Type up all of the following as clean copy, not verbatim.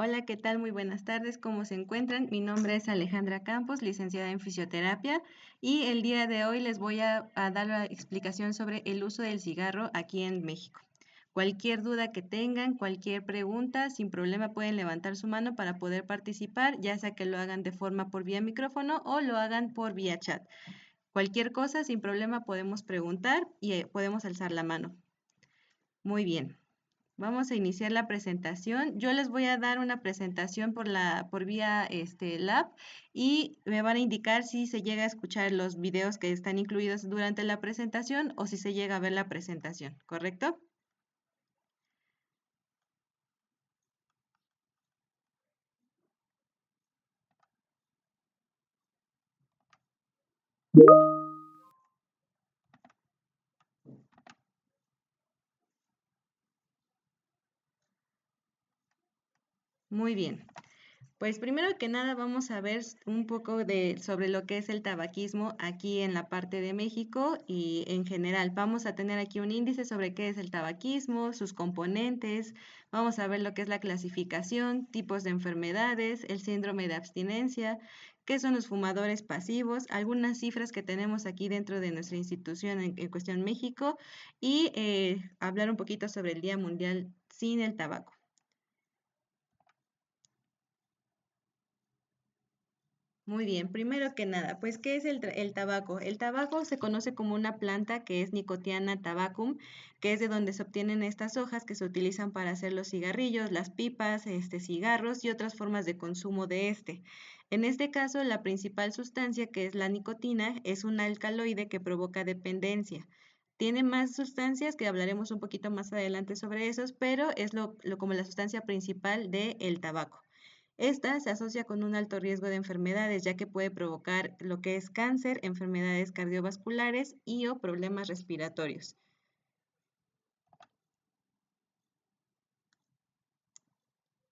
Hola, ¿qué tal? Muy buenas tardes, ¿cómo se encuentran? Mi nombre es Alejandra Campos, licenciada en fisioterapia, y el día de hoy les voy a dar la explicación sobre el uso del cigarro aquí en México. Cualquier duda que tengan, cualquier pregunta, sin problema pueden levantar su mano para poder participar, ya sea que lo hagan de forma por vía micrófono o lo hagan por vía chat. Cualquier cosa, sin problema podemos preguntar y podemos alzar la mano. Muy bien. Vamos a iniciar la presentación. Yo les voy a dar una presentación por vía lab y me van a indicar si se llega a escuchar los videos que están incluidos durante la presentación o si se llega a ver la presentación, ¿correcto? Muy bien. Pues primero que nada vamos a ver un poco sobre lo que es el tabaquismo aquí en la parte de México y en general. Vamos a tener aquí un índice sobre qué es el tabaquismo, sus componentes, vamos a ver lo que es la clasificación, tipos de enfermedades, el síndrome de abstinencia, qué son los fumadores pasivos, algunas cifras que tenemos aquí dentro de nuestra institución en cuestión México y hablar un poquito sobre el Día Mundial sin el tabaco. Muy bien, primero que nada, pues, ¿qué es el tabaco? El tabaco se conoce como una planta que es Nicotiana tabacum, que es de donde se obtienen estas hojas que se utilizan para hacer los cigarrillos, las pipas, cigarros y otras formas de consumo de este. En este caso, la principal sustancia, que es la nicotina, es un alcaloide que provoca dependencia. Tiene más sustancias que hablaremos un poquito más adelante sobre esos, pero es como la sustancia principal del tabaco. Esta se asocia con un alto riesgo de enfermedades, ya que puede provocar lo que es cáncer, enfermedades cardiovasculares y o problemas respiratorios.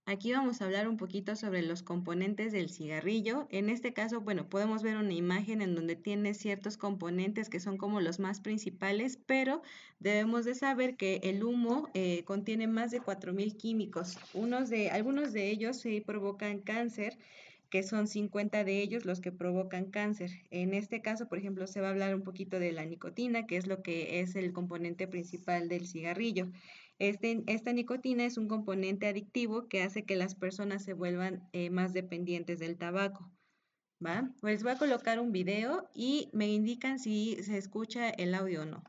Aquí vamos a hablar un poquito sobre los componentes del cigarrillo. En este caso, bueno, podemos ver una imagen en donde tiene ciertos componentes que son como los más principales, pero debemos de saber que el humo contiene más de 4,000 químicos. Algunos de ellos sí provocan cáncer, que son 50 de ellos los que provocan cáncer. En este caso, por ejemplo, se va a hablar un poquito de la nicotina, que es lo que es el componente principal del cigarrillo. Esta nicotina es un componente adictivo que hace que las personas se vuelvan más dependientes del tabaco, ¿va? Les voy a colocar un video y me indican si se escucha el audio o no.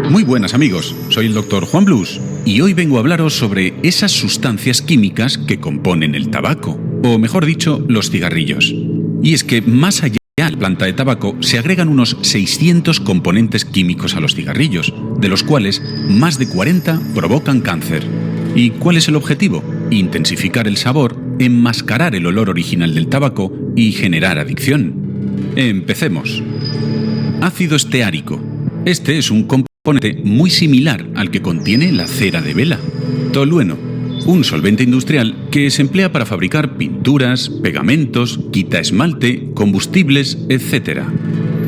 Muy buenas amigos, soy el Dr. Juan Blues y hoy vengo a hablaros sobre esas sustancias químicas que componen el tabaco, o mejor dicho, los cigarrillos. Y es que más allá de la planta de tabaco se agregan unos 600 componentes químicos a los cigarrillos, de los cuales más de 40 provocan cáncer. ¿Y cuál es el objetivo? Intensificar el sabor, enmascarar el olor original del tabaco y generar adicción. Empecemos. Ácido esteárico. Este es un componente muy similar al que contiene la cera de vela. Tolueno, un solvente industrial que se emplea para fabricar pinturas, pegamentos, quitaesmalte, combustibles, etc.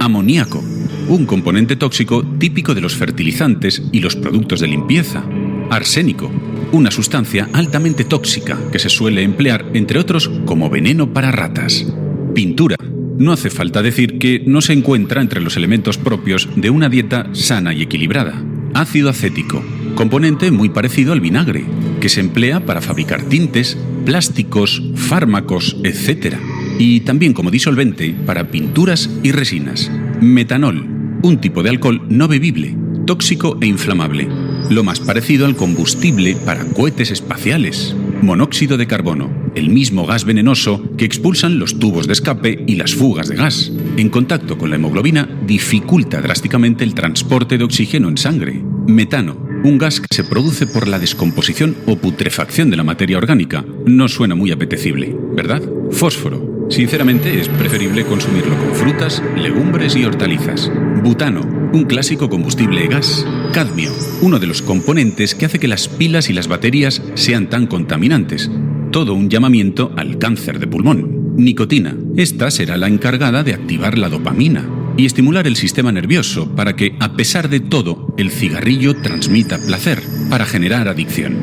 Amoníaco, un componente tóxico típico de los fertilizantes y los productos de limpieza. Arsénico, una sustancia altamente tóxica que se suele emplear, entre otros, como veneno para ratas. Pintura. No hace falta decir que no se encuentra entre los elementos propios de una dieta sana y equilibrada. Ácido acético, componente muy parecido al vinagre, que se emplea para fabricar tintes, plásticos, fármacos, etc. Y también como disolvente para pinturas y resinas. Metanol, un tipo de alcohol no bebible, tóxico e inflamable, lo más parecido al combustible para cohetes espaciales. Monóxido de carbono, el mismo gas venenoso que expulsan los tubos de escape y las fugas de gas. En contacto con la hemoglobina, dificulta drásticamente el transporte de oxígeno en sangre. Metano, un gas que se produce por la descomposición o putrefacción de la materia orgánica. No suena muy apetecible, ¿verdad? Fósforo. Sinceramente, es preferible consumirlo con frutas, legumbres y hortalizas. Butano, un clásico combustible gas. Cadmio, uno de los componentes que hace que las pilas y las baterías sean tan contaminantes. Todo un llamamiento al cáncer de pulmón. Nicotina, esta será la encargada de activar la dopamina y estimular el sistema nervioso para que, a pesar de todo, el cigarrillo transmita placer, para generar adicción.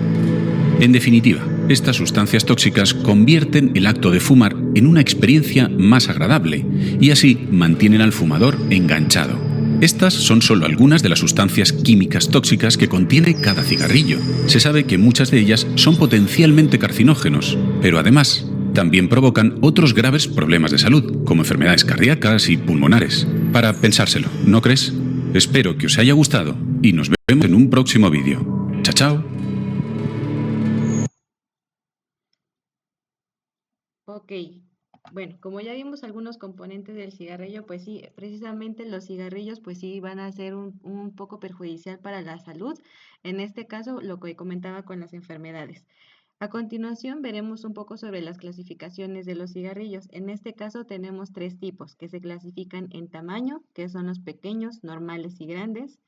En definitiva, estas sustancias tóxicas convierten el acto de fumar en una experiencia más agradable y así mantienen al fumador enganchado. Estas son solo algunas de las sustancias químicas tóxicas que contiene cada cigarrillo. Se sabe que muchas de ellas son potencialmente carcinógenos, pero además también provocan otros graves problemas de salud, como enfermedades cardíacas y pulmonares. Para pensárselo, ¿no crees? Espero que os haya gustado y nos vemos en un próximo vídeo. Chao, chao. Ok, bueno, como ya vimos algunos componentes del cigarrillo, pues sí, precisamente los cigarrillos pues sí van a ser un poco perjudicial para la salud. En este caso, lo que comentaba con las enfermedades. A continuación veremos un poco sobre las clasificaciones de los cigarrillos. En este caso tenemos tres tipos que se clasifican en tamaño, que son los pequeños, normales y grandes.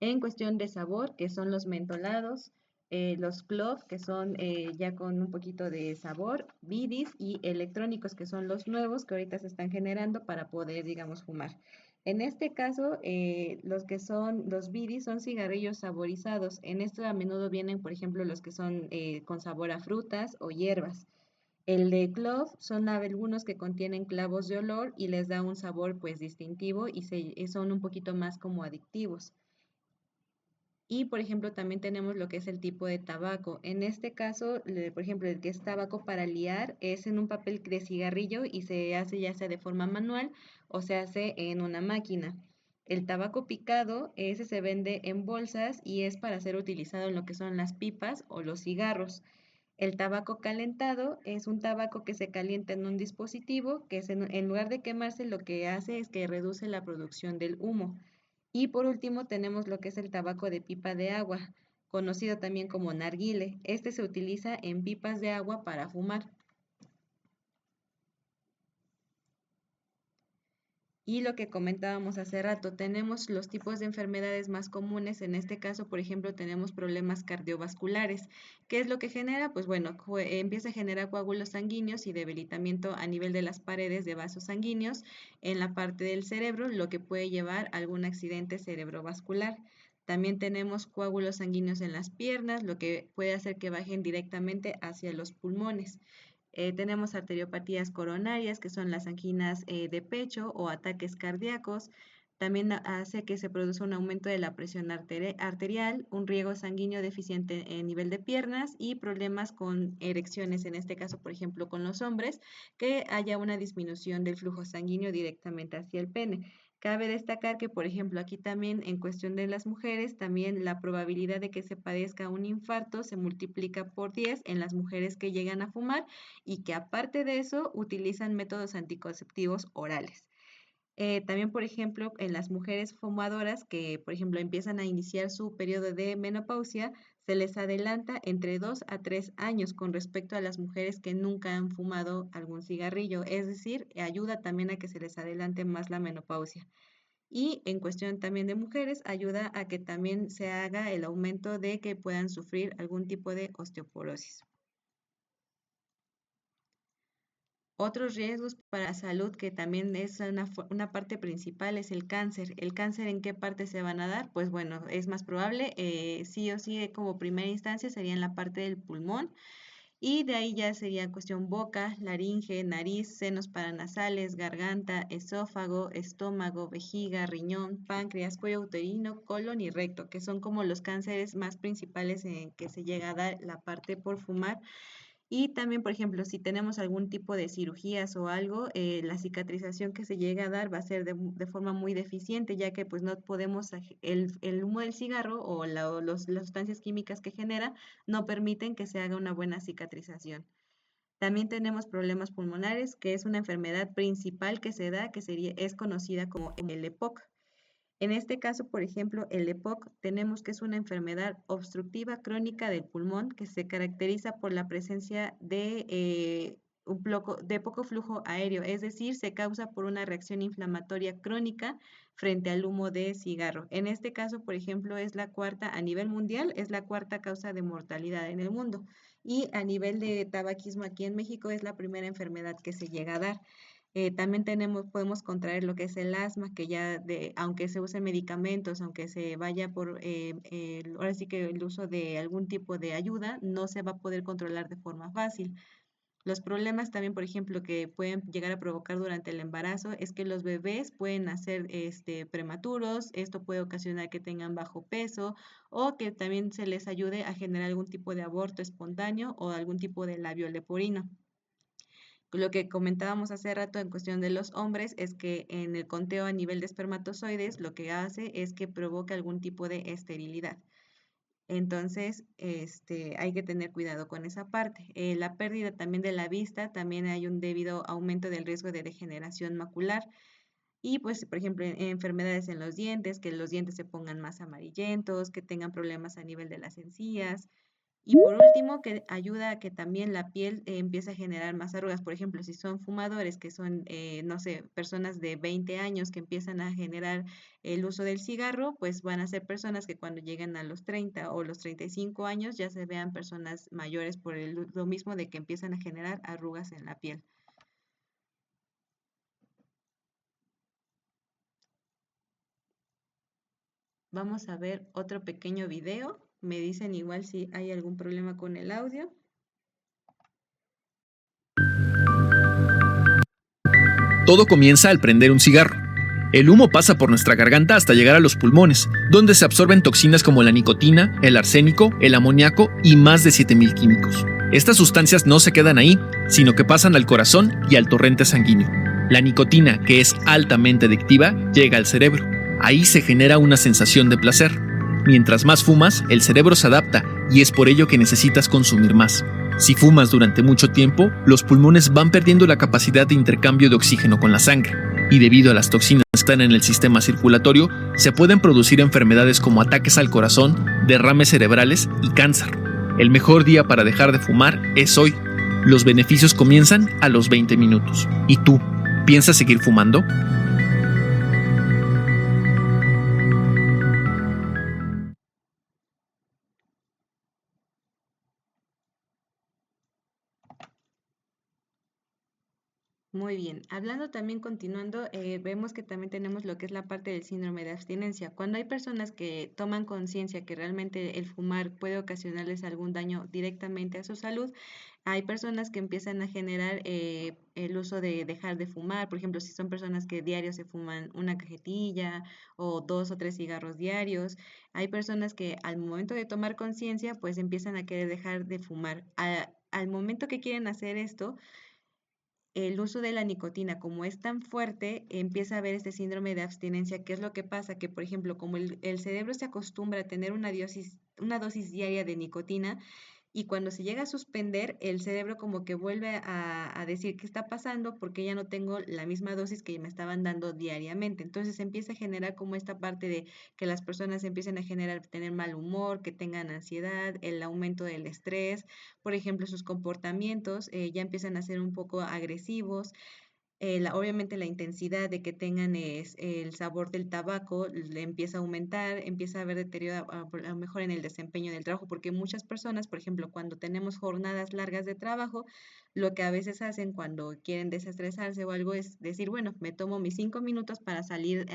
En cuestión de sabor, que son los mentolados, los clove, que son ya con un poquito de sabor, bidis y electrónicos, que son los nuevos que ahorita se están generando para poder, digamos, fumar. En este caso, los que son los bidis son cigarrillos saborizados. En esto a menudo vienen, por ejemplo, los que son con sabor a frutas o hierbas. El de clove son algunos que contienen clavos de olor y les da un sabor pues distintivo y son un poquito más como adictivos. Y, por ejemplo, también tenemos lo que es el tipo de tabaco. En este caso, por ejemplo, el que es tabaco para liar es en un papel de cigarrillo y se hace ya sea de forma manual o se hace en una máquina. El tabaco picado, ese se vende en bolsas y es para ser utilizado en lo que son las pipas o los cigarros. El tabaco calentado es un tabaco que se calienta en un dispositivo que en lugar de quemarse lo que hace es que reduce la producción del humo. Y por último tenemos lo que es el tabaco de pipa de agua, conocido también como narguile. Este se utiliza en pipas de agua para fumar. Y lo que comentábamos hace rato, tenemos los tipos de enfermedades más comunes. En este caso, por ejemplo, tenemos problemas cardiovasculares. ¿Qué es lo que genera? Pues bueno, empieza a generar coágulos sanguíneos y debilitamiento a nivel de las paredes de vasos sanguíneos en la parte del cerebro, lo que puede llevar a algún accidente cerebrovascular. También tenemos coágulos sanguíneos en las piernas, lo que puede hacer que bajen directamente hacia los pulmones. Tenemos arteriopatías coronarias, que son las anginas de pecho o ataques cardíacos. También hace que se produzca un aumento de la presión arterial, un riego sanguíneo deficiente en nivel de piernas y problemas con erecciones, en este caso, por ejemplo, con los hombres, que haya una disminución del flujo sanguíneo directamente hacia el pene. Cabe destacar que, por ejemplo, aquí también en cuestión de las mujeres, también la probabilidad de que se padezca un infarto se multiplica por 10 en las mujeres que llegan a fumar y que aparte de eso utilizan métodos anticonceptivos orales. También, por ejemplo, en las mujeres fumadoras que, por ejemplo, empiezan a iniciar su periodo de menopausia, se les adelanta entre 2 a 3 años con respecto a las mujeres que nunca han fumado algún cigarrillo. Es decir, ayuda también a que se les adelante más la menopausia. Y en cuestión también de mujeres, ayuda a que también se haga el aumento de que puedan sufrir algún tipo de osteoporosis. Otros riesgos para la salud que también es una parte principal es el cáncer. ¿El cáncer en qué parte se van a dar? Pues bueno, es más probable, sí o sí, como primera instancia sería en la parte del pulmón y de ahí ya sería cuestión boca, laringe, nariz, senos paranasales, garganta, esófago, estómago, vejiga, riñón, páncreas, cuello uterino, colon y recto, que son como los cánceres más principales en que se llega a dar la parte por fumar. Y también, por ejemplo, si tenemos algún tipo de cirugías o algo, la cicatrización que se llega a dar va a ser de forma muy deficiente, ya que pues no podemos, el humo del cigarro o las sustancias químicas que genera no permiten que se haga una buena cicatrización. También tenemos problemas pulmonares, que es una enfermedad principal que se da, es conocida como el EPOC. En este caso, por ejemplo, el EPOC tenemos que es una enfermedad obstructiva crónica del pulmón que se caracteriza por la presencia de poco flujo aéreo, es decir, se causa por una reacción inflamatoria crónica frente al humo de cigarro. En este caso, por ejemplo, es la cuarta a nivel mundial, es la cuarta causa de mortalidad en el mundo. Y a nivel de tabaquismo aquí en México es la primera enfermedad que se llega a dar. También podemos contraer lo que es el asma, que aunque se usen medicamentos, aunque se vaya por, ahora sí que el uso de algún tipo de ayuda, no se va a poder controlar de forma fácil. Los problemas también, por ejemplo, que pueden llegar a provocar durante el embarazo es que los bebés pueden nacer prematuros, esto puede ocasionar que tengan bajo peso o que también se les ayude a generar algún tipo de aborto espontáneo o algún tipo de labio leporino. Lo que comentábamos hace rato en cuestión de los hombres es que en el conteo a nivel de espermatozoides lo que hace es que provoca algún tipo de esterilidad. Entonces, hay que tener cuidado con esa parte. La pérdida también de la vista, también hay un debido aumento del riesgo de degeneración macular. Y pues, por ejemplo, enfermedades en los dientes, que los dientes se pongan más amarillentos, que tengan problemas a nivel de las encías, y por último, que ayuda a que también la piel empiece a generar más arrugas. Por ejemplo, si son fumadores, que son, no sé, personas de 20 años que empiezan a generar el uso del cigarro, pues van a ser personas que cuando lleguen a los 30 o los 35 años ya se vean personas mayores por lo mismo de que empiezan a generar arrugas en la piel. Vamos a ver otro pequeño video. Me dicen igual si hay algún problema con el audio. Todo comienza al prender un cigarro. El humo pasa por nuestra garganta hasta llegar a los pulmones, donde se absorben toxinas como la nicotina, el arsénico, el amoníaco y más de 7000 químicos. Estas sustancias no se quedan ahí, sino que pasan al corazón y al torrente sanguíneo. La nicotina, que es altamente adictiva, llega al cerebro. Ahí se genera una sensación de placer. Mientras más fumas, el cerebro se adapta y es por ello que necesitas consumir más. Si fumas durante mucho tiempo, los pulmones van perdiendo la capacidad de intercambio de oxígeno con la sangre, y debido a las toxinas que están en el sistema circulatorio, se pueden producir enfermedades como ataques al corazón, derrames cerebrales y cáncer. El mejor día para dejar de fumar es hoy. Los beneficios comienzan a los 20 minutos. ¿Y tú, piensas seguir fumando? Muy bien, hablando también continuando, vemos que también tenemos lo que es la parte del síndrome de abstinencia. Cuando hay personas que toman conciencia que realmente el fumar puede ocasionarles algún daño directamente a su salud, hay personas que empiezan a generar el uso de dejar de fumar. Por ejemplo, si son personas que diario se fuman una cajetilla o 2 o 3 cigarros diarios, hay personas que al momento de tomar conciencia, pues empiezan a querer dejar de fumar. Al momento que quieren hacer esto, el uso de la nicotina, como es tan fuerte, empieza a haber este síndrome de abstinencia. ¿Qué es lo que pasa? Que, por ejemplo, como el cerebro se acostumbra a tener una dosis diaria de nicotina, y cuando se llega a suspender, el cerebro como que vuelve a decir qué está pasando porque ya no tengo la misma dosis que me estaban dando diariamente. Entonces empieza a generar como esta parte de que las personas empiecen a tener mal humor, que tengan ansiedad, el aumento del estrés, por ejemplo, sus comportamientos ya empiezan a ser un poco agresivos. Obviamente la intensidad de que tengan el sabor del tabaco le empieza a aumentar, empieza a haber deterioro a lo mejor en el desempeño del trabajo, porque muchas personas, por ejemplo, cuando tenemos jornadas largas de trabajo, lo que a veces hacen cuando quieren desestresarse o algo es decir, bueno, me tomo mis 5 minutos para salir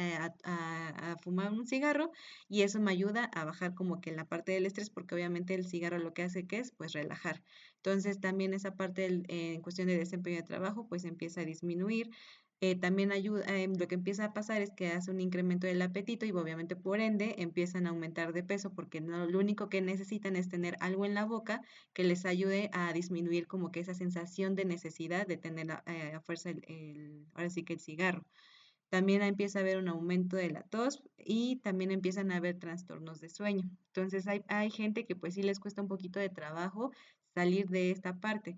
a fumar un cigarro y eso me ayuda a bajar como que la parte del estrés, porque obviamente el cigarro lo que hace que es pues relajar. Entonces también esa parte en cuestión de desempeño de trabajo pues empieza a disminuir. también ayuda, lo que empieza a pasar es que hace un incremento del apetito y obviamente por ende empiezan a aumentar de peso porque lo único que necesitan es tener algo en la boca que les ayude a disminuir como que esa sensación de necesidad de tener a fuerza ahora sí que el cigarro. También empieza a haber un aumento de la tos y también empiezan a haber trastornos de sueño. Entonces hay gente que pues sí les cuesta un poquito de trabajo salir de esta parte.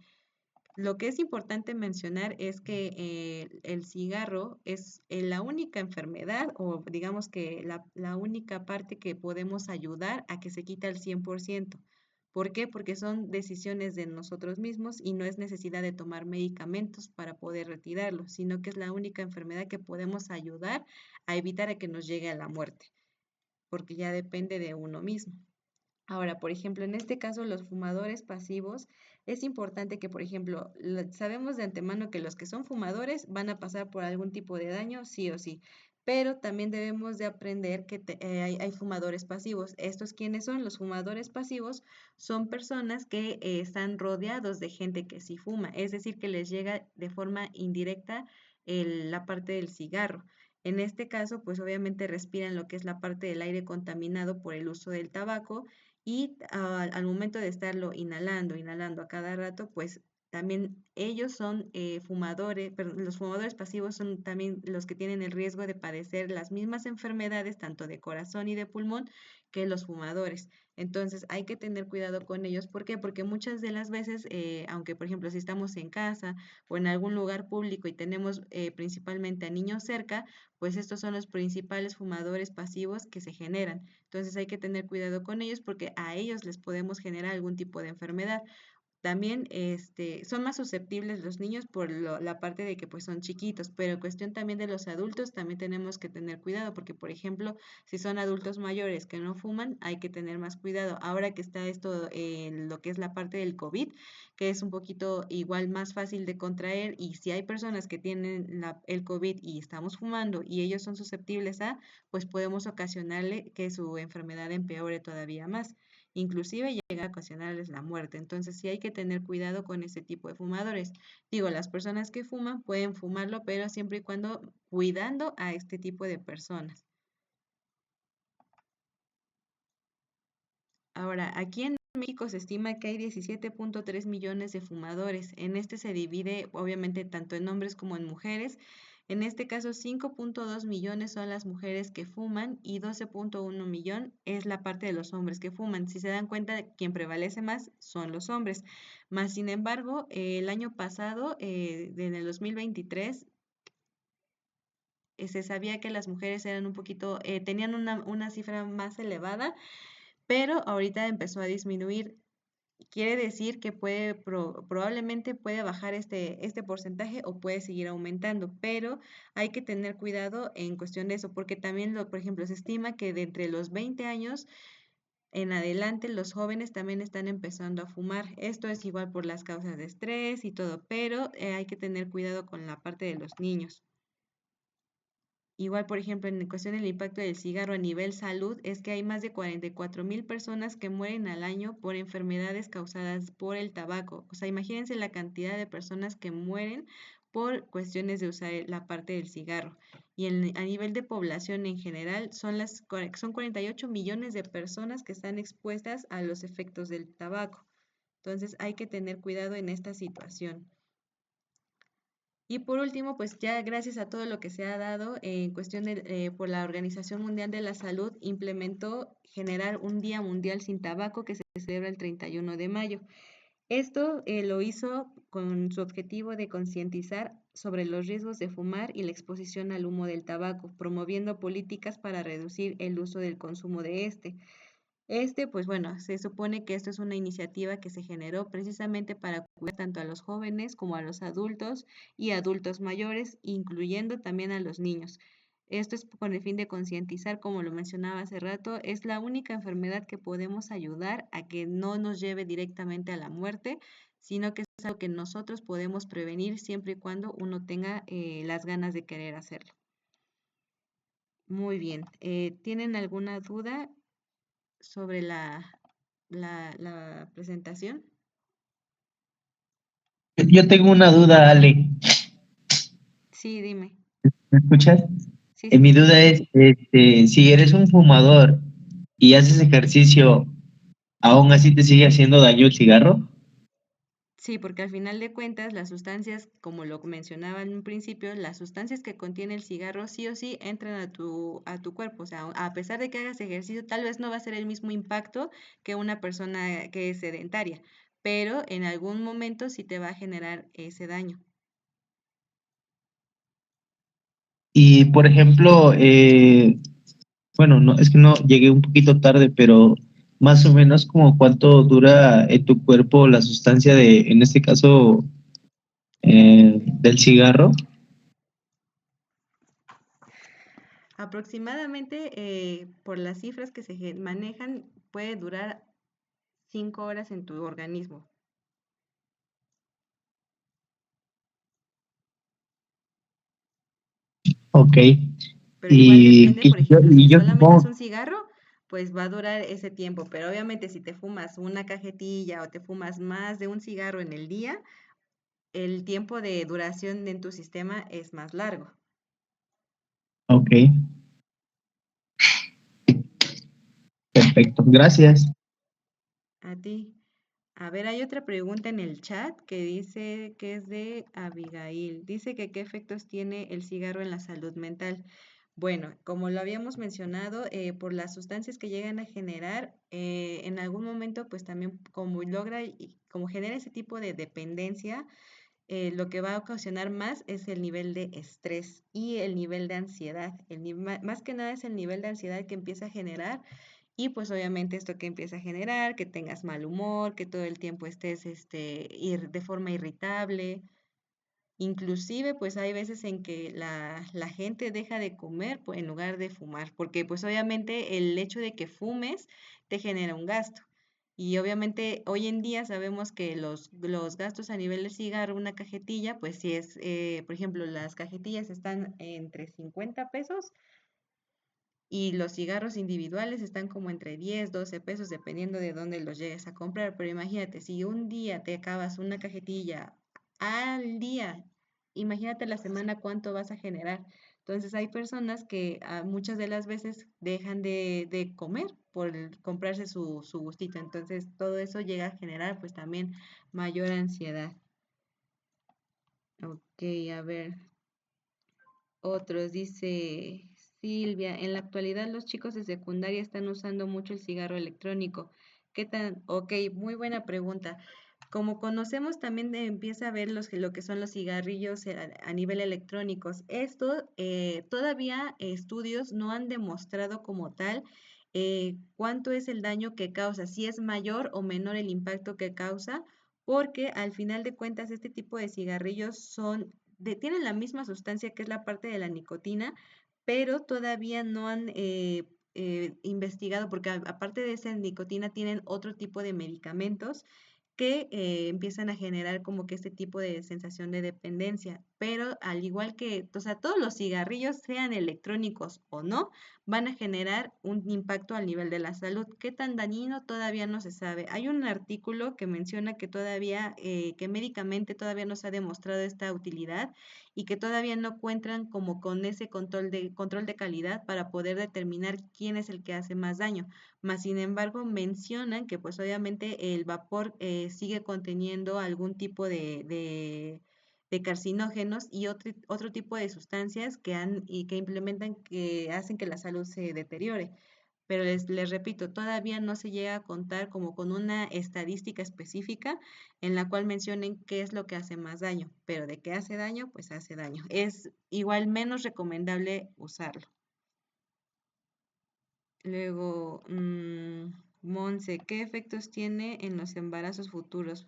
Lo que es importante mencionar es que el cigarro es la única enfermedad o digamos que la única parte que podemos ayudar a que se quite al 100%. ¿Por qué? Porque son decisiones de nosotros mismos y no es necesidad de tomar medicamentos para poder retirarlo, sino que es la única enfermedad que podemos ayudar a evitar a que nos llegue a la muerte, porque ya depende de uno mismo. Ahora, por ejemplo, en este caso, los fumadores pasivos, es importante que, por ejemplo, sabemos de antemano que los que son fumadores van a pasar por algún tipo de daño, sí o sí, pero también debemos de aprender que hay fumadores pasivos. ¿Estos quiénes son? Los fumadores pasivos son personas que están rodeados de gente que sí fuma, es decir, que les llega de forma indirecta la parte del cigarro. En este caso, pues obviamente respiran lo que es la parte del aire contaminado por el uso del tabaco y al momento de estarlo inhalando a cada rato, pues también ellos son fumadores, pero los fumadores pasivos son también los que tienen el riesgo de padecer las mismas enfermedades, tanto de corazón y de pulmón, que los fumadores. Entonces hay que tener cuidado con ellos. ¿Por qué? Porque muchas de las veces, aunque por ejemplo si estamos en casa o en algún lugar público y tenemos principalmente a niños cerca, pues estos son los principales fumadores pasivos que se generan. Entonces hay que tener cuidado con ellos porque a ellos les podemos generar algún tipo de enfermedad. También son más susceptibles los niños por la parte de que pues son chiquitos, pero en cuestión también de los adultos también tenemos que tener cuidado porque por ejemplo si son adultos mayores que no fuman hay que tener más cuidado. Ahora que está esto en lo que es la parte del COVID, que es un poquito igual más fácil de contraer y si hay personas que tienen el COVID y estamos fumando y ellos son susceptibles a, pues podemos ocasionarle que su enfermedad empeore todavía más, inclusive llega a ocasionarles la muerte. Entonces sí hay que tener cuidado con ese tipo de fumadores. Digo, las personas que fuman pueden fumarlo, pero siempre y cuando cuidando a este tipo de personas. Ahora, aquí en México se estima que hay 17.3 millones de fumadores. En este se divide obviamente tanto en hombres como en mujeres. En este caso, 5.2 millones son las mujeres que fuman y 12.1 millón es la parte de los hombres que fuman. Si se dan cuenta, quien prevalece más son los hombres. Más sin embargo, el año pasado, en el 2023, se sabía que las mujeres eran un poquito, tenían una cifra más elevada, pero ahorita empezó a disminuir. Quiere decir que probablemente puede bajar este porcentaje o puede seguir aumentando, pero hay que tener cuidado en cuestión de eso, porque también, por ejemplo, se estima que de entre los 20 años en adelante los jóvenes también están empezando a fumar. Esto es igual por las causas de estrés y todo, pero hay que tener cuidado con la parte de los niños. Igual, por ejemplo, en cuestión del impacto del cigarro a nivel salud, es que hay más de 44,000 personas que mueren al año por enfermedades causadas por el tabaco. O sea, imagínense la cantidad de personas que mueren por cuestiones de usar la parte del cigarro. Y a nivel de población en general, son 48 millones de personas que están expuestas a los efectos del tabaco. Entonces, hay que tener cuidado en esta situación. Y por último, pues ya gracias a todo lo que se ha dado en cuestión por la Organización Mundial de la Salud, implementó generar un Día Mundial sin Tabaco que se celebra el 31 de mayo. Esto lo hizo con su objetivo de concientizar sobre los riesgos de fumar y la exposición al humo del tabaco, promoviendo políticas para reducir el uso del consumo de este. Pues bueno, se supone que esto es una iniciativa que se generó precisamente para cuidar tanto a los jóvenes como a los adultos y adultos mayores, incluyendo también a los niños. Esto es con el fin de concientizar, como lo mencionaba hace rato, es la única enfermedad que podemos ayudar a que no nos lleve directamente a la muerte, sino que es algo que nosotros podemos prevenir siempre y cuando uno tenga las ganas de querer hacerlo. Muy bien. ¿Tienen alguna duda sobre la presentación? Yo tengo una duda, Ale. Sí, dime. ¿Me escuchas? Sí, sí, Mi te duda escucho. es, si eres un fumador y haces ejercicio, ¿aún así te sigue haciendo daño el cigarro? Sí, porque al final de cuentas las sustancias, como lo mencionaba en un principio, las sustancias que contiene el cigarro sí o sí entran a tu cuerpo. O sea, a pesar de que hagas ejercicio, tal vez no va a ser el mismo impacto que una persona que es sedentaria, pero en algún momento sí te va a generar ese daño. Y por ejemplo, bueno, no, es que no llegué un poquito tarde, pero más o menos como cuánto dura en tu cuerpo la sustancia de, en este caso, del cigarro. Aproximadamente, por las cifras que manejan, puede durar 5 horas en tu organismo. Ok. Pero igual depende, por ejemplo, Y si yo solamente es supongo, un cigarro, pues va a durar ese tiempo. Pero obviamente si te fumas una cajetilla o te fumas más de un cigarro en el día, el tiempo de duración en tu sistema es más largo. ok, perfecto, gracias. A ti. A ver, hay otra pregunta en el chat que dice que es de Abigail. Dice que qué efectos tiene el cigarro en la salud mental. Bueno, como lo habíamos mencionado, por las sustancias que llegan a generar, en algún momento, pues también como logra y como genera ese tipo de dependencia, lo que va a ocasionar más es el nivel de estrés y el nivel de ansiedad. Más que nada es el nivel de ansiedad que empieza a generar y pues obviamente esto que empieza a generar, que tengas mal humor, que todo el tiempo estés de forma irritable. Inclusive, pues hay veces en que la gente deja de comer pues, en lugar de fumar, porque pues obviamente el hecho de que fumes te genera un gasto. Y obviamente hoy en día sabemos que los gastos a nivel de cigarro, una cajetilla, pues si es, por ejemplo, las cajetillas están entre 50 pesos y los cigarros individuales están como entre 10, 12 pesos, dependiendo de dónde los llegues a comprar. Pero imagínate, si un día te acabas una cajetilla al día, imagínate la semana cuánto vas a generar. Entonces hay personas que muchas de las veces dejan de comer por comprarse su gustito. Entonces todo eso llega a generar pues también mayor ansiedad. Ok, a ver. Otros, dice Silvia, en la actualidad los chicos de secundaria están usando mucho el cigarro electrónico. ¿Qué tan? Ok, muy buena pregunta. Como conocemos, también empieza a ver lo que son los cigarrillos a nivel electrónicos. Esto todavía estudios no han demostrado como tal cuánto es el daño que causa, si es mayor o menor el impacto que causa, porque al final de cuentas este tipo de cigarrillos tienen la misma sustancia que es la parte de la nicotina, pero todavía no han investigado, porque aparte de esa nicotina tienen otro tipo de medicamentos que empiezan a generar como que este tipo de sensación de dependencia. Pero al igual que, o sea, todos los cigarrillos, sean electrónicos o no, van a generar un impacto al nivel de la salud. ¿Qué tan dañino? Todavía no se sabe. Hay un artículo que menciona que todavía, que médicamente todavía no se ha demostrado esta utilidad y que todavía no cuentan como con ese control de calidad para poder determinar quién es el que hace más daño. Mas, sin embargo, mencionan que pues obviamente el vapor sigue conteniendo algún tipo de carcinógenos y otro tipo de sustancias y que implementan que hacen que la salud se deteriore. Pero les repito, todavía no se llega a contar como con una estadística específica en la cual mencionen qué es lo que hace más daño, pero de qué hace daño, pues hace daño. Es igual menos recomendable usarlo. Luego, Monse, ¿qué efectos tiene en los embarazos futuros?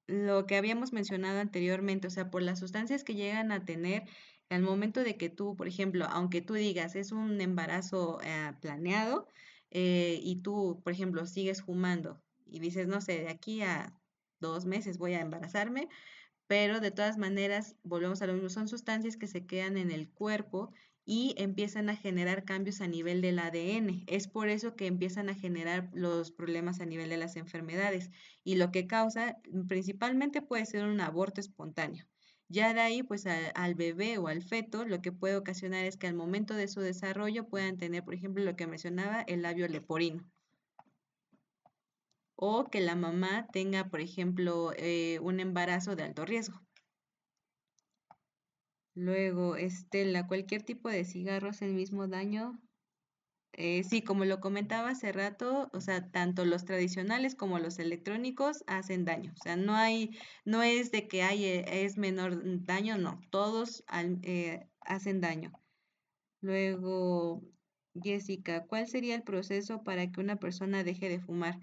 Lo que habíamos mencionado anteriormente, o sea, por las sustancias que llegan a tener al momento de que tú, por ejemplo, aunque tú digas es un embarazo planeado y tú, por ejemplo, sigues fumando y dices, no sé, de aquí a 2 meses voy a embarazarme, pero de todas maneras, volvemos a lo mismo, son sustancias que se quedan en el cuerpo y empiezan a generar cambios a nivel del ADN. Es por eso que empiezan a generar los problemas a nivel de las enfermedades y lo que causa principalmente puede ser un aborto espontáneo. Ya de ahí, pues al bebé o al feto, lo que puede ocasionar es que al momento de su desarrollo puedan tener, por ejemplo, lo que mencionaba, el labio leporino. O que la mamá tenga, por ejemplo, un embarazo de alto riesgo. Luego, Estela, cualquier tipo de cigarro hace el mismo daño. Sí, como lo comentaba hace rato, o sea, tanto los tradicionales como los electrónicos hacen daño. O sea, no es de que es menor daño, no, todos hacen daño. Luego, Jessica, ¿cuál sería el proceso para que una persona deje de fumar?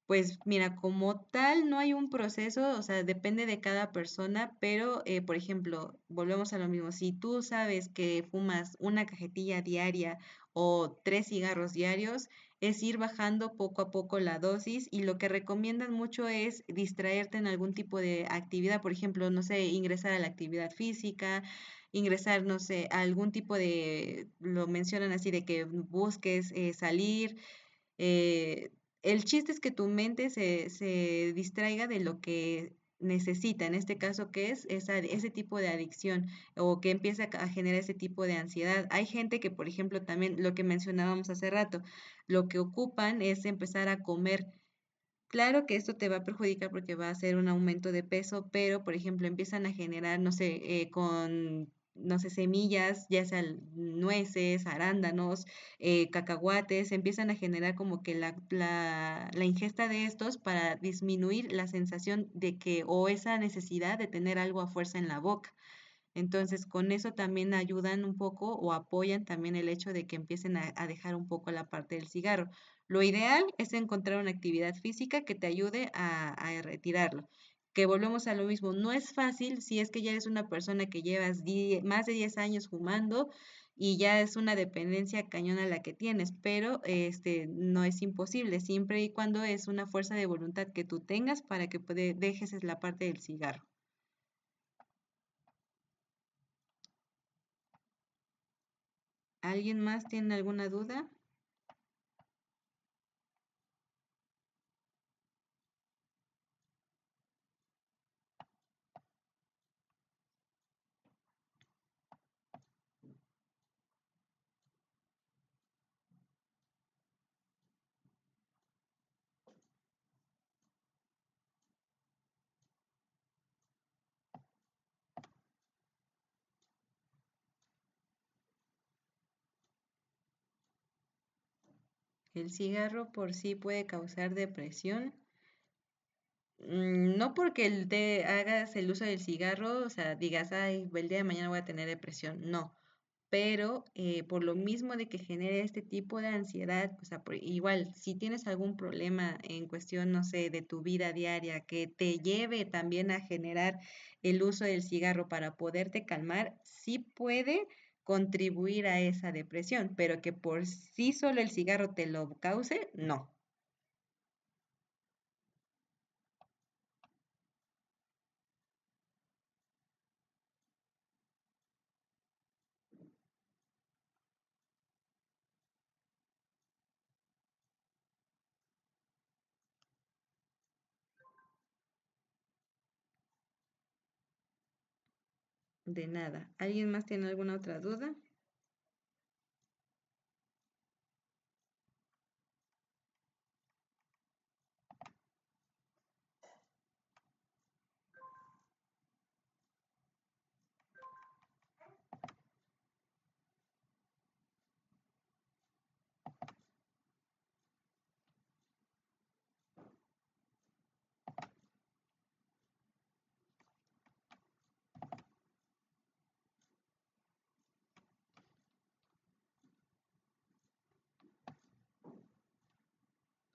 Pues mira, como tal no hay un proceso, o sea, depende de cada persona, pero por ejemplo, volvemos a lo mismo, si tú sabes que fumas una cajetilla diaria o 3 cigarros diarios, es ir bajando poco a poco la dosis y lo que recomiendan mucho es distraerte en algún tipo de actividad, por ejemplo, no sé, ingresar a la actividad física, ingresar, no sé, a algún tipo de, lo mencionan así, de que busques salir. eh, el chiste es que tu mente se distraiga de lo que necesita, en este caso, que es ese tipo de adicción o que empieza a generar ese tipo de ansiedad. Hay gente que, por ejemplo, también lo que mencionábamos hace rato, lo que ocupan es empezar a comer. Claro que esto te va a perjudicar porque va a ser un aumento de peso, pero por ejemplo empiezan a generar, no sé, con, no sé, semillas, ya sean nueces, arándanos, cacahuates, empiezan a generar como que la ingesta de estos para disminuir la sensación de que, o esa necesidad de tener algo a fuerza en la boca. Entonces, con eso también ayudan un poco o apoyan también el hecho de que empiecen a dejar un poco la parte del cigarro. Lo ideal es encontrar una actividad física que te ayude a retirarlo. Que volvemos a lo mismo, no es fácil si es que ya eres una persona que llevas más de 10 años fumando y ya es una dependencia cañona la que tienes, pero no es imposible, siempre y cuando es una fuerza de voluntad que tú tengas para que dejes la parte del cigarro. ¿Alguien más tiene alguna duda? El cigarro por sí puede causar depresión. No porque te hagas el uso del cigarro, o sea, digas, ay, el día de mañana voy a tener depresión. No, pero por lo mismo de que genere este tipo de ansiedad, o sea, igual, si tienes algún problema en cuestión, no sé, de tu vida diaria, que te lleve también a generar el uso del cigarro para poderte calmar, sí puede contribuir a esa depresión, pero que por sí solo el cigarro te lo cause, no, de nada. ¿Alguien más tiene alguna otra duda?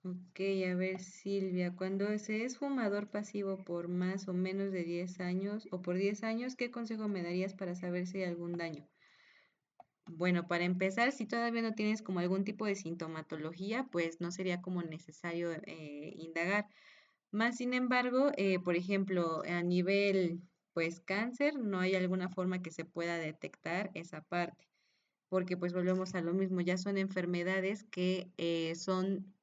Ok, a ver, Silvia, cuando se es fumador pasivo por más o menos de 10 años o por 10 años, ¿qué consejo me darías para saber si hay algún daño? Bueno, para empezar, si todavía no tienes como algún tipo de sintomatología, pues no sería como necesario indagar. Más sin embargo, por ejemplo, a nivel pues cáncer, no hay alguna forma que se pueda detectar esa parte, porque pues volvemos a lo mismo, ya son enfermedades que son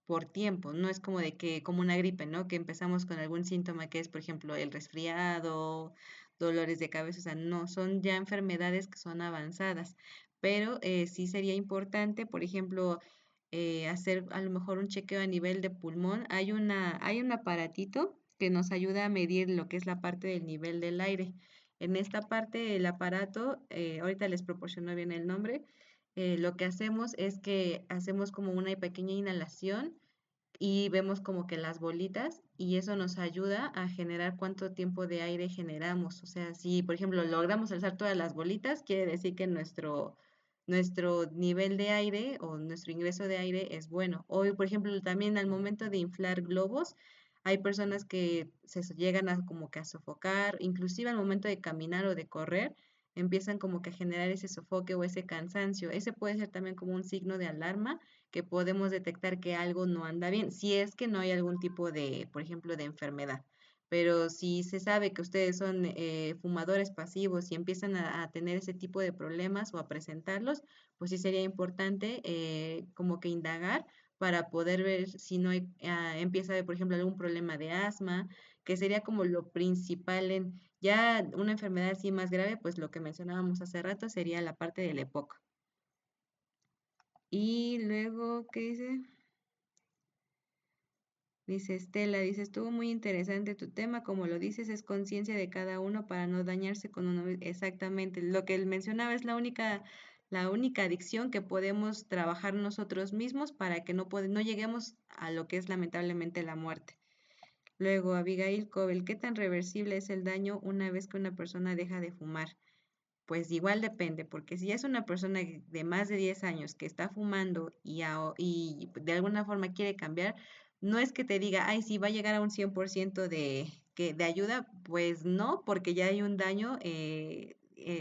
por tiempo, no es como de que, como una gripe, ¿no? Que empezamos con algún síntoma que es, por ejemplo, el resfriado, dolores de cabeza, o sea, no, son ya enfermedades que son avanzadas, pero sí sería importante, por ejemplo, hacer a lo mejor un chequeo a nivel de pulmón. Hay un aparatito que nos ayuda a medir lo que es la parte del nivel del aire. En esta parte, el aparato, ahorita les proporciono bien el nombre, lo que hacemos es que hacemos como una pequeña inhalación y vemos como que las bolitas y eso nos ayuda a generar cuánto tiempo de aire generamos. O sea, si por ejemplo logramos alzar todas las bolitas, quiere decir que nuestro nivel de aire o nuestro ingreso de aire es bueno. O por ejemplo también al momento de inflar globos, hay personas que llegan a como que a sofocar, inclusive al momento de caminar o de correr, empiezan como que a generar ese sofoque o ese cansancio. Ese puede ser también como un signo de alarma que podemos detectar que algo no anda bien, si es que no hay algún tipo de, por ejemplo, de enfermedad. Pero si se sabe que ustedes son fumadores pasivos y empiezan a tener ese tipo de problemas o a presentarlos, pues sí sería importante como que indagar para poder ver si no hay, empieza a haber, por ejemplo, algún problema de asma, que sería como lo principal en ya una enfermedad así más grave, pues lo que mencionábamos hace rato sería la parte del EPOC. Y luego, ¿qué dice? Dice Estela, dice, estuvo muy interesante tu tema, como lo dices, es conciencia de cada uno para no dañarse con uno. Exactamente, lo que él mencionaba es la única adicción que podemos trabajar nosotros mismos para que no lleguemos a lo que es lamentablemente la muerte. Luego, Abigail Cobel, ¿qué tan reversible es el daño una vez que una persona deja de fumar? Pues igual depende, porque si es una persona de más de 10 años que está fumando y de alguna forma quiere cambiar, no es que te diga, ay, sí, va a llegar a un 100% de ayuda, pues no, porque ya hay un daño,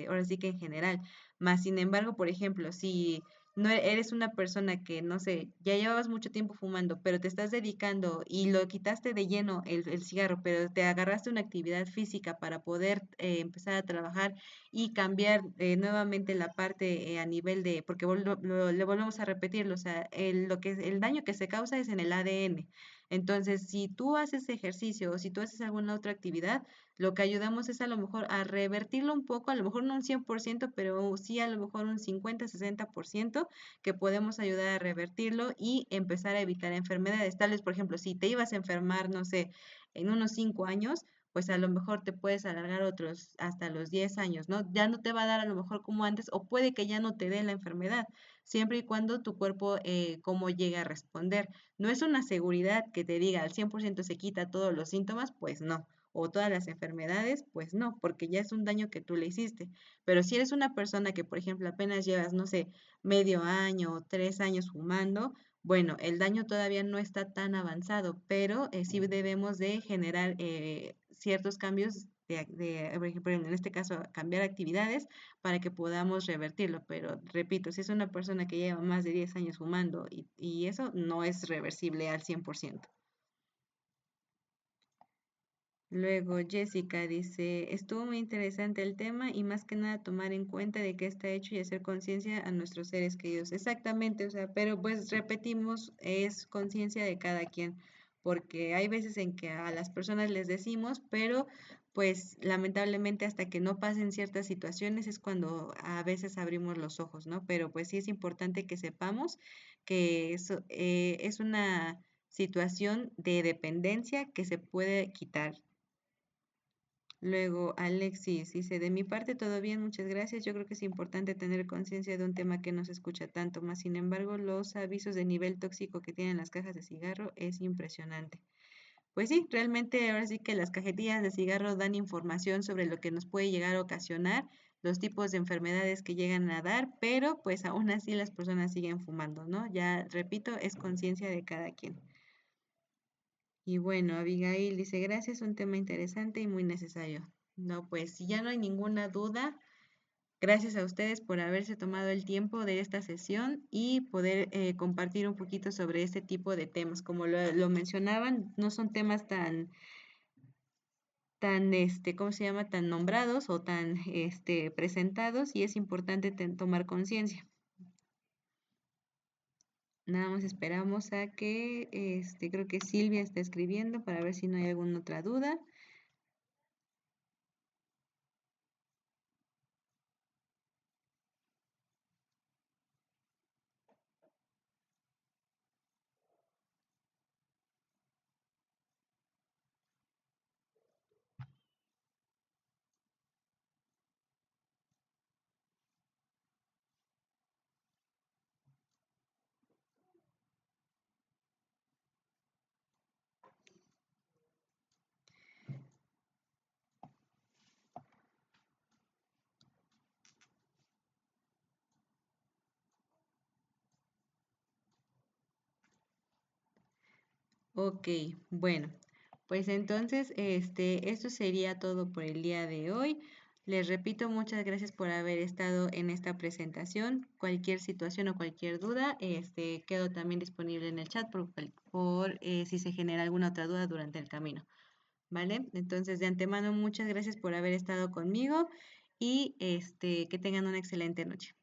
ahora sí que en general. Más sin embargo, por ejemplo, si no eres una persona que, no sé, ya llevabas mucho tiempo fumando, pero te estás dedicando y lo quitaste de lleno el cigarro, pero te agarraste una actividad física para poder empezar a trabajar y cambiar nuevamente la parte a nivel de, porque le volvemos a repetirlo, o sea, lo que el daño que se causa es en el ADN. Entonces, si tú haces ejercicio o si tú haces alguna otra actividad, lo que ayudamos es a lo mejor a revertirlo un poco, a lo mejor no un 100%, pero sí a lo mejor un 50-60% que podemos ayudar a revertirlo y empezar a evitar enfermedades. Tales, por ejemplo, si te ibas a enfermar, no sé, en unos 5 años, pues a lo mejor te puedes alargar otros hasta los 10 años, ¿no? Ya no te va a dar a lo mejor como antes o puede que ya no te dé la enfermedad, siempre y cuando tu cuerpo cómo llega a responder. No es una seguridad que te diga al 100% se quita todos los síntomas, pues no. O todas las enfermedades, pues no, porque ya es un daño que tú le hiciste. Pero si eres una persona que, por ejemplo, apenas llevas, no sé, medio año o 3 años fumando, bueno, el daño todavía no está tan avanzado, pero sí debemos de generar ciertos cambios por ejemplo, en este caso, cambiar actividades para que podamos revertirlo. Pero repito, si es una persona que lleva más de 10 años fumando y eso no es reversible al 100%. Luego Jessica dice, estuvo muy interesante el tema y más que nada tomar en cuenta de qué está hecho y hacer conciencia a nuestros seres queridos. Exactamente, o sea, pero pues repetimos, es conciencia de cada quien, porque hay veces en que a las personas les decimos, pero pues lamentablemente hasta que no pasen ciertas situaciones es cuando a veces abrimos los ojos, ¿no? Pero pues sí es importante que sepamos que eso es una situación de dependencia que se puede quitar. Luego, Alexis dice, de mi parte todo bien, muchas gracias. Yo creo que es importante tener conciencia de un tema que no se escucha tanto, más sin embargo, los avisos de nivel tóxico que tienen las cajas de cigarro es impresionante. Pues sí, realmente ahora sí que las cajetillas de cigarro dan información sobre lo que nos puede llegar a ocasionar, los tipos de enfermedades que llegan a dar, pero pues aún así las personas siguen fumando, ¿no? Ya repito, es conciencia de cada quien. Y bueno, Abigail dice, gracias, un tema interesante y muy necesario. No, pues si ya no hay ninguna duda, gracias a ustedes por haberse tomado el tiempo de esta sesión y poder compartir un poquito sobre este tipo de temas. Como lo mencionaban, no son temas ¿cómo se llama? Tan nombrados o tan, presentados y es importante tomar conciencia. Nada más esperamos a que, creo que Silvia está escribiendo para ver si no hay alguna otra duda. Ok, bueno, pues entonces esto sería todo por el día de hoy. Les repito, muchas gracias por haber estado en esta presentación. Cualquier situación o cualquier duda, quedo también disponible en el chat por si se genera alguna otra duda durante el camino. ¿Vale? Entonces, de antemano, muchas gracias por haber estado conmigo y que tengan una excelente noche.